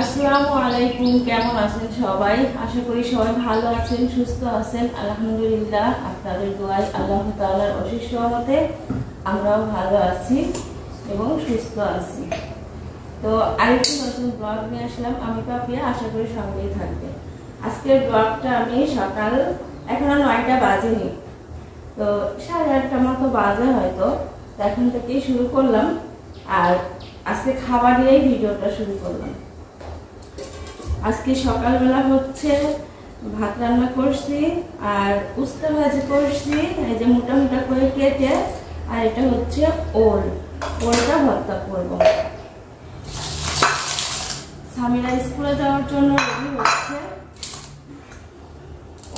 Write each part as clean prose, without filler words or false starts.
আসসালামু আলাইকুম। কেমন আছেন সবাই? আশা করি সবাই ভালো আছেন, সুস্থ আছেন। আলহামদুলিল্লাহ, আপনাদের দোয়ায় আল্লাহ তাআলার অশেষ রহমতে আমরাও ভালো আছি এবং সুস্থ আছি। তো আরেকটি নতুন ব্লগ নিয়ে আসলাম আমি পাপিয়া, আশা করি সঙ্গেই থাকবে। আজকের ব্লগটা আমি সকাল এখনো 9টা বাজেনি, তো 8:30 মতো বাজে হয়তো, এখন থেকেই শুরু করলাম। আর আজকে খাবার নিয়েই ভিডিওটা শুরু করলাম। আজকে সকালবেলা হচ্ছে ভাত রান্না করছি আর উস্তা ভাজি করছি, এই যে মোটা মোটা করে কেটে। আর এটা হচ্ছে ওলটা ভর্তা করব। সামিরা স্কুলে যাওয়ার জন্য রেডি হচ্ছে,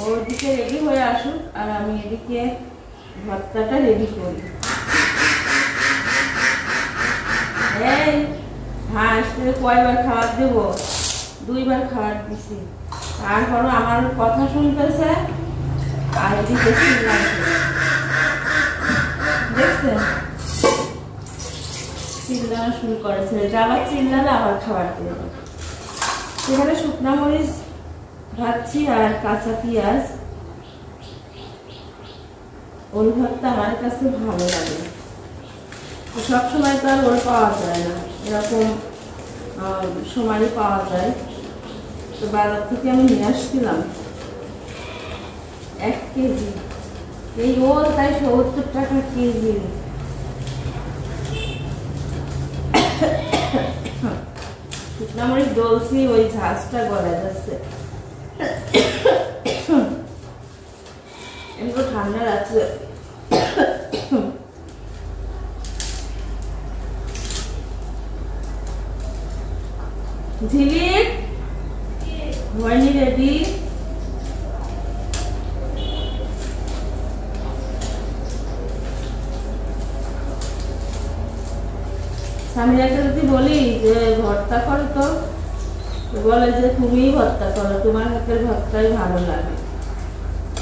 ওর দিকে রেডি হয়ে আসুক আর আমি এদিকে ভর্তাটা রেডি করি। এই হাঁস কয়বার খাবার দেবো? 2বার খাবার দিছি, তারপরও আমার কথা শুনতেছে আর এদিকে দেখছেন চিল্লানো শুরু করেছে। আবার চিল্লালে আবার খাবার দেবে। সেখানে শুকনা মরিচ ভাজছি আর কাঁচা পেঁয়াজ। ওল ভর্তা আমার কাছে ভালো লাগে, সবসময় তো আর ওল পাওয়া যায় না, এরকম সময়ই পাওয়া যায়। তো বাজার থেকে আমি নিয়ে আসছিলাম 1 কেজি। এই ওল তাই 70 টাকা কেজি। শুকনা মরিচ ডলছি, ওই ঝাঁজটা গলা যাচ্ছে। এমনি ঠান্ডা লাগছে। ঝিলিক হয়নি রেডি? সামিরাকে যদি বলি যে ভর্তা করো, তো বলে যে তুমিই ভর্তা করো, তোমার হাতের ভর্তাই ভালো লাগে।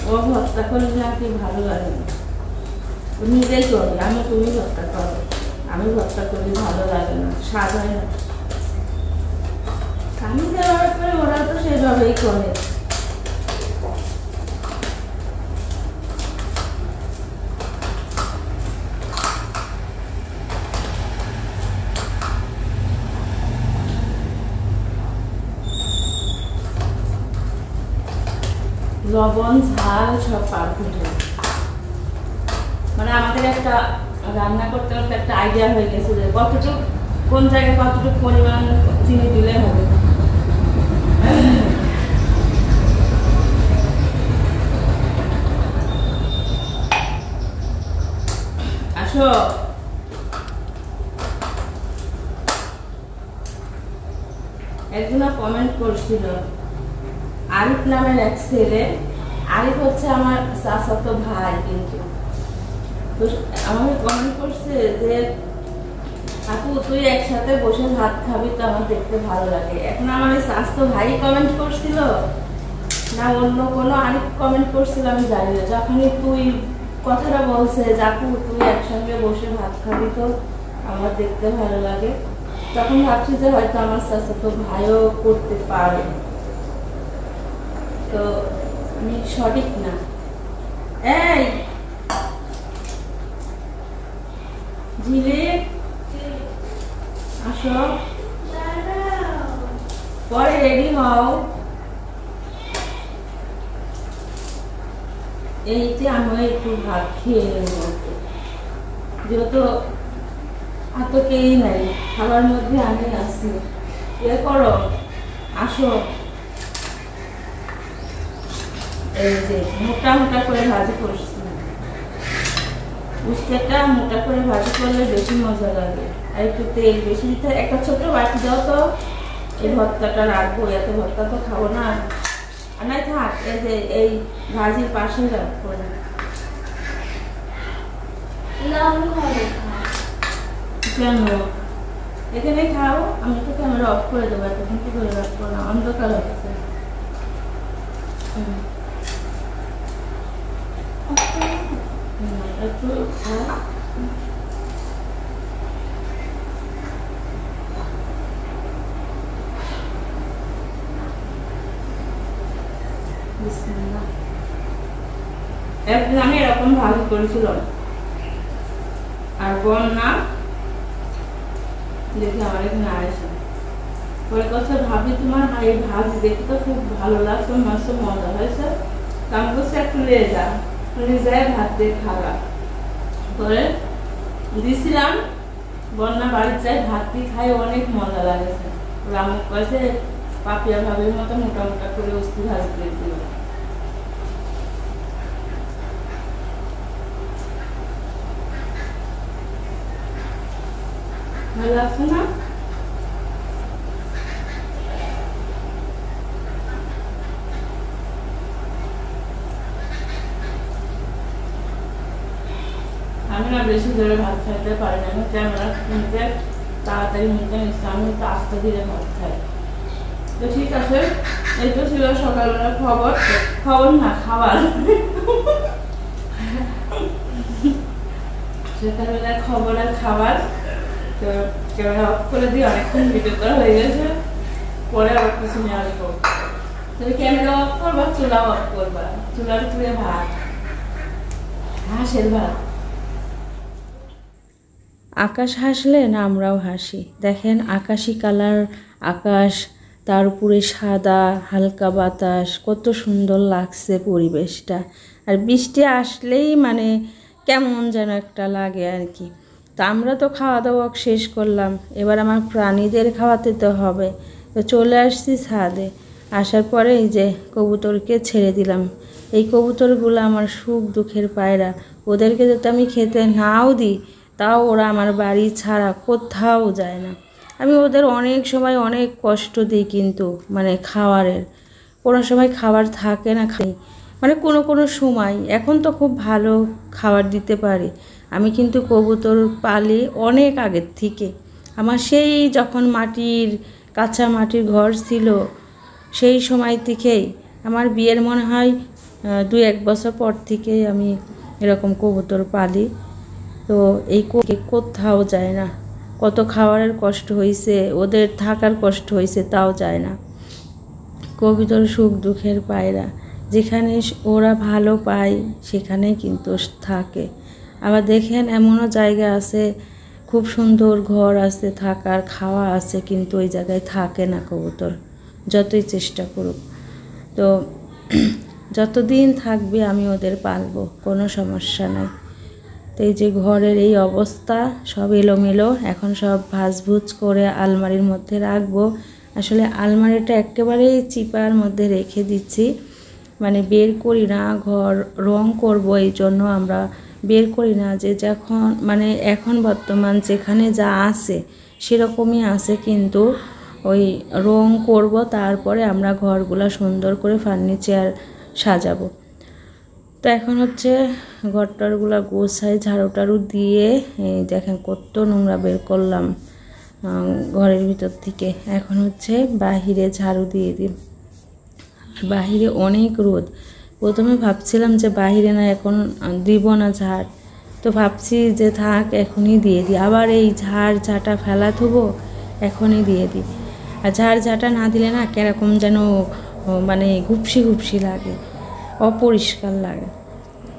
ও ভর্তা করলে নাকি ভালো লাগে না, নিজেই করি আমি, তুমি ভর্তা করো। আমি ভর্তা করলে ভালো লাগে না, স্বাদ হয় না। আমি যেভাবে করি ওরা তো সেভাবেই করে। লবণ ঝাল সব পারফেক্ট, মানে আমাদের একটা রান্না করতে করতে একটা আইডিয়া হয়ে গেছে যে কতটুকু কোন জায়গায় কতটুকু পরিমাণ চিনি দিলে হবে। আসো, একজনা কমেন্ট করছিল, আরিফ নামের এক ছেলে। আরিফ হচ্ছে আমার চাচাতো ভাই, কিন্তু আমাকে কমেন্ট করছে যে আপু তুই একসাথে বসে ভাত খাবি তো আমার দেখতে ভালো লাগে। এখন আমার এই চাচাতো ভাই কমেন্ট করছিল না অন্য কোনো আরিফ কমেন্ট করছিল আমি জানি না। যখনই তুই কথাটা বলছে যে আপু তুই একসঙ্গে বসে ভাত খাবি তো আমার দেখতে ভালো লাগে, তখন ভাবছি যে হয়তো আমার চাচাতো ভাইও করতে পারে। তো আমি সঠিক না। এই ঝিলিক আসো, পরে রেডি হও। এইতে আমি একটু ভাত খেয়ে নেব, যেহেতু আর তো কেই নাই খাবার মধ্যে, আমি আসি। ইয়ে করো, আসো। এই যে মোটা মোটা করে ভাজি করছি, উস্তাটা মোটা করে ভাজি করলে বেশি মজা লাগে। আর একটু তেল বেশি দিতে, একটা ছোট বাটি দাও তো, এই ভর্তাটা রাখবো, এত ভর্তা তো খাবো না। আর নাই থাক, এই যে এই ভাজির পাশে রাখবো। কেন এখানে খাও? আমি তো ক্যামেরা অফ করে দেবো, এতক্ষণ কি করে রাখবো না, অন্ধকার হচ্ছে। একটু একদিন আমি এরকম ভাজি করেছিল আর বন্যা দেখি আমার এখানে আসে পরে কথা ভাবি তোমার এই ভাজি দেখতে তো খুব ভালো লাগছে মাছ মজা হয়েছে আমি বলছি একটু নিয়ে যায় ভাত দিয়ে খাওয়া পরে দিয়েছিলাম বন্যা বাড়ির যাই ভাত দিয়ে খাই অনেক মজা লাগেছে রামুক কাছে পাপিয়া ভাবির মতো মোটা মোটা করে অস্থি ভাজি করে দিল ভালো লাগছে না আমি না বেশি ধরে ভাত খাইতে পারি না আমি ক্যামেরা কিনতে তাড়াতাড়ি মুখে নিচ্ছি আমি তো আস্তে ধীরে ভাত খাই তো ঠিক আছে এই তো ছিল সকালবেলা খবর না খাবার সকালবেলা খবর আর খাবার তো ক্যামেরা অফ করে দিয়ে অনেকক্ষণ ভিডিও করা হয়ে গেছে পরে আবার কিছু নিয়ে আসবো তুমি ক্যামেরা অফ করবা চুলা অফ করবা চুলার তুলে ভাত হাঁসের ভাত আকাশ হাসলে না আমরাও হাসি দেখেন আকাশি কালার আকাশ তার উপরে সাদা হালকা বাতাস কত সুন্দর লাগছে পরিবেশটা আর বৃষ্টি আসলেই মানে কেমন যেন একটা লাগে আর কি তো আমরা তো খাওয়া দাওয়া শেষ করলাম এবার আমার প্রাণীদের খাওয়াতে তো হবে তো চলে আসছি ছাদে আসার পরে এই যে কবুতরকে ছেড়ে দিলাম এই কবুতরগুলো আমার সুখ দুঃখের পায়রা ওদেরকে যদি আমি খেতে নাও দিই তাও ওরা আমার বাড়ি ছাড়া কোথাও যায় না আমি ওদের অনেক সময় অনেক কষ্ট দিই কিন্তু মানে খাবারের কোনো সময় খাবার থাকে না খাই মানে কোনো সময় এখন তো খুব ভালো খাবার দিতে পারি আমি কিন্তু কবুতর পালি অনেক আগের থেকে আমার সেই যখন কাঁচা মাটির ঘর ছিল সেই সময় থেকেই আমার বিয়ের মনে হয় 2-1 বছর পর থেকেই আমি এরকম কবুতর পালি তো এই কোথাও যায় না কত খাবারের কষ্ট হয়েছে ওদের থাকার কষ্ট হয়েছে তাও যায় না কবুতর সুখ দুঃখের পায়রা যেখানে ওরা ভালো পায় সেখানেই কিন্তু থাকে আবার দেখেন এমনও জায়গা আছে খুব সুন্দর ঘর আছে থাকার খাওয়া আছে কিন্তু ওই জায়গায় থাকে না কবুতর যতই চেষ্টা করুক তো যতদিন থাকবে আমি ওদের পালবো কোনো সমস্যা নাই তো এই যে ঘরের এই অবস্থা সব এলোমেলো এখন সব ভাঁজভুজ করে আলমারির মধ্যে রাখবো আসলে আলমারিটা একেবারেই চিপার মধ্যে রেখে দিচ্ছি মানে বের করি না ঘর রং করব এই জন্য আমরা বের করি না যে যখন মানে এখন বর্তমান যেখানে যা আছে সেরকমই আছে কিন্তু ওই রং করব তারপরে আমরা ঘরগুলো সুন্দর করে ফার্নিচার সাজাবো তো এখন হচ্ছে ঘরটারগুলো গোছাই ঝাড়ু দিয়ে এই দেখেন কত নোংরা বের করলাম ঘরের ভিতর থেকে এখন হচ্ছে বাহিরে ঝাড়ু দিয়ে দিই বাহিরে অনেক রোদ প্রথমে ভাবছিলাম যে বাহিরে না এখন দিব না ঝাড় তো ভাবছি যে থাক এখনই দিয়ে দিই আবার এই ঝাঁটা ফেলা থবো এখনই দিয়ে দিই আর ঝাঁটা না দিলে না কিরকম যেন মানে ঘুপসি লাগে অপরিষ্কার লাগে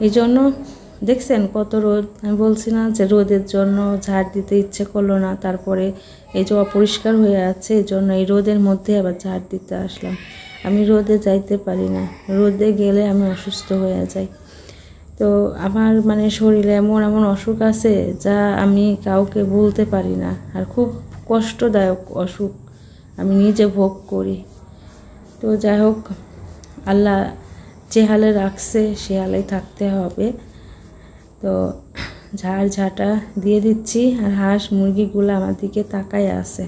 এই জন্য দেখছেন কত রোদ আমি বলছি না যে রোদের জন্য ঝাড় দিতে ইচ্ছে করলো না তারপরে এই যে অপরিষ্কার হয়ে আছে এই জন্য এই রোদের মধ্যে আবার ঝাড় দিতে আসলাম আমি রোদে যাইতে পারি না রোদে গেলে আমি অসুস্থ হয়ে যাই তো আমার মানে শরীরে এমন অসুখ আছে যা আমি কাউকে বলতে পারি না আর খুব কষ্টদায়ক অসুখ আমি নিজে ভোগ করি তো যাই হোক আল্লাহ যে হালে রাখছে সে হালেই থাকতে হবে তো ঝাঁটা দিয়ে দিচ্ছি আর হাঁস মুরগিগুলো আমার দিকে তাকায় আছে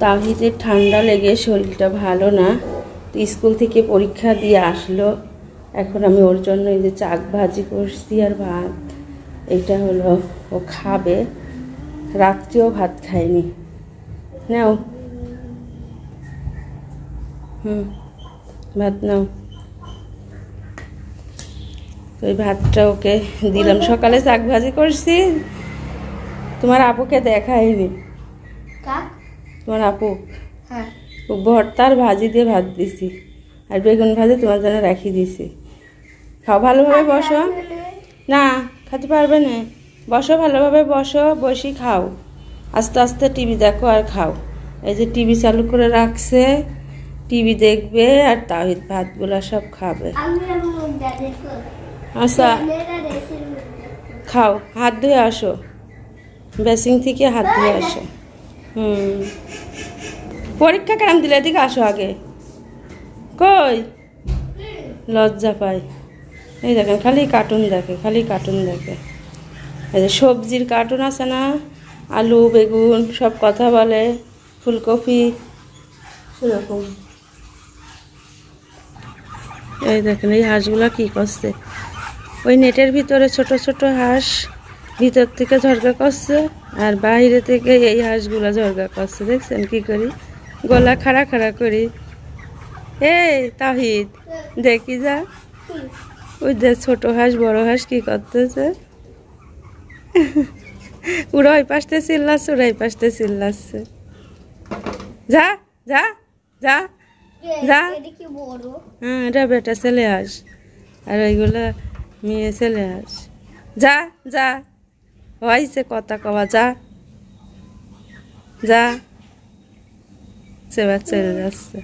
তাহিদের ঠান্ডা লেগে শরীরটা ভালো না তো স্কুল থেকে পরীক্ষা দিয়ে আসলো এখন আমি ওর জন্য এই যে চাক ভাজি করছি আর ভাত এটা হলো ও খাবে রাত্রেও ভাত খায়নি নাও ভাত নাও ওই ভাতটা ওকে দিলাম সকালে শাক ভাজি করছি তোমার আপুকে দেখাইনি তোমার আপু ভর্তা আর ভাজি দিয়ে ভাত দিছি, আর বেগুন ভাজি তোমার জন্য রাখি দিছি। খাও ভালোভাবে, বসো। না, খেতে পারবে না। বসো, ভালোভাবে বসো, বসি খাও। আস্তে আস্তে টিভি দেখো আর খাও। এই যে টিভি চালু করে রাখছে, টিভি দেখবে আর তাহিদ ভাতগুলা সব খাবে। আচ্ছা, খাও, হাত ধুয়ে আসো, বেসিং থেকে হাত ধুয়ে আসো। পরীক্ষা কেমন দিলে? এদিকে আসো আগে। কই লজ্জা পাই। এই দেখেন খালি কার্টুন দেখে, খালি কার্টুন দেখে। এই যে সবজির কার্টুন আছে না, আলু বেগুন সব কথা বলে, ফুলকপি সেরকম। এই দেখেন এই হাঁসগুলা কি করছে, ওই নেটের ভিতরে ছোট ছোট হাঁস ভিতর থেকে ঝরকা করছে, আর বাইরে থেকে এই হাঁসগুলা ঝরকা করছে। দেখছেন কি করি, গলা খাড়া খাড়া করি। এই তাহিদ দেখি যা, ওই যে ছোট হাঁস বড় হাঁস কি করতেছে। ওরা ওই পাশতে চিল্লাচ্ছে, ওরা এই পাশতে চিল্লাচ্ছে। যা যা যা যা। হ্যাঁ, এটা বেটা ছেলে হাঁস, আর ওইগুলা মেয়ে ছেলে হাঁস। যা যা, হয়েছে কথা কওয়া, যা যা। সেবার চলে যাচ্ছে।